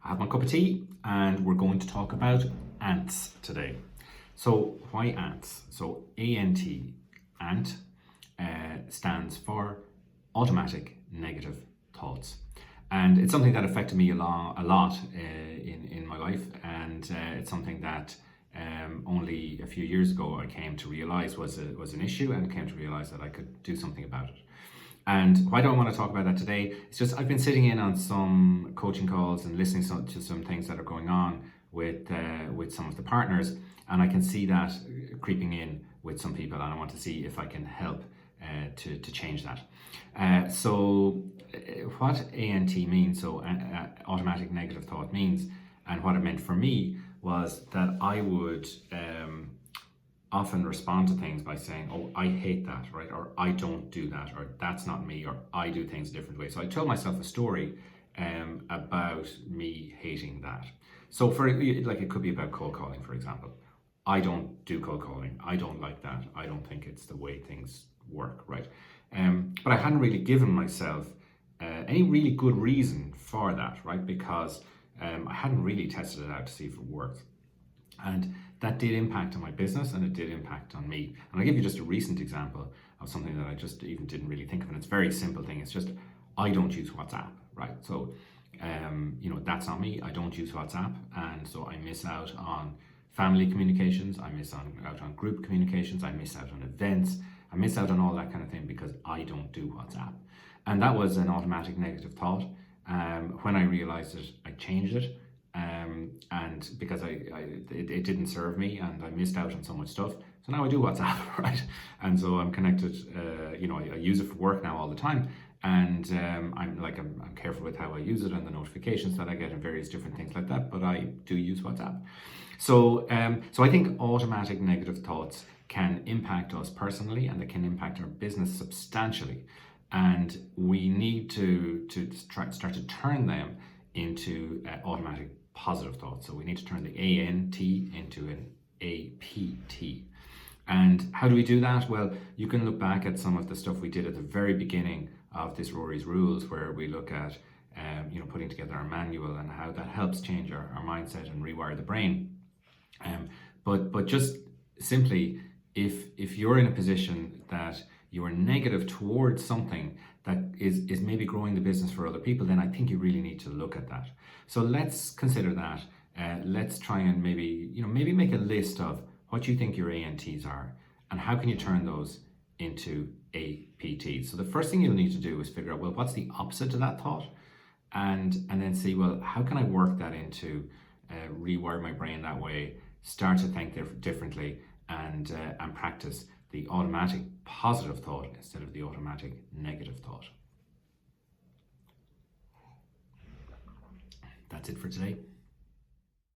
I have my cup of tea and we're going to talk about ants today. So why ants? So ANT, ant, stands for automatic negative thoughts. And it's something that affected me a lot in my life, and it's something that only a few years ago I came to realize was an issue, and came to realize that I could do something about it. And why do I want to talk about that today? It's just I've been sitting in on some coaching calls and listening to some things that are going on with some of the partners, and I can see that creeping in with some people, and I want to see if I can help to change that. So what ANT means, so automatic negative thought means, and what it meant for me was that I would often respond to things by saying, oh, I hate that, right? Or I don't do that, or that's not me, or I do things a different way. So I told myself a story about me hating that. So for like, it could be about cold calling, for example. I don't do cold calling. I don't like that. I don't think it's the way things work, right? But I hadn't really given myself any really good reason for that, right? Because I hadn't really tested it out to see if it worked. And that did impact on my business, and it did impact on me. And I'll give you just a recent example of something that I just even didn't really think of. And it's a very simple thing. It's just, I don't use WhatsApp, right? So, that's not me. I don't use WhatsApp. And so I miss out on family communications. I miss out on group communications. I miss out on events. I miss out on all that kind of thing because I don't do WhatsApp. And that was an automatic negative thought. When I realized it, I changed it. And because it didn't serve me, and I missed out on so much stuff. So now I do WhatsApp, right? And so I'm connected, I use it for work now all the time. And I'm careful with how I use it and the notifications that I get and various different things like that, but I do use WhatsApp. So I think automatic negative thoughts can impact us personally, and they can impact our business substantially. And we need to start to turn them into automatic positive thoughts. So we need to turn the ANT into an APT. And how do we do that? Well, you can look back at some of the stuff we did at the very beginning of this Rory's Rules, where we look at putting together our manual and how that helps change our mindset and rewire the brain. But just simply, if you're in a position that you are negative towards something that is maybe growing the business for other people, then I think you really need to look at that. So let's consider that. Let's try and maybe make a list of what you think your ANTs are, and how can you turn those into APTs. So the first thing you'll need to do is figure out, well, what's the opposite to that thought? And then see, well, how can I work that into rewire my brain that way, start to think differently, and practice the automatic positive thought instead of the automatic negative thought. That's it for today.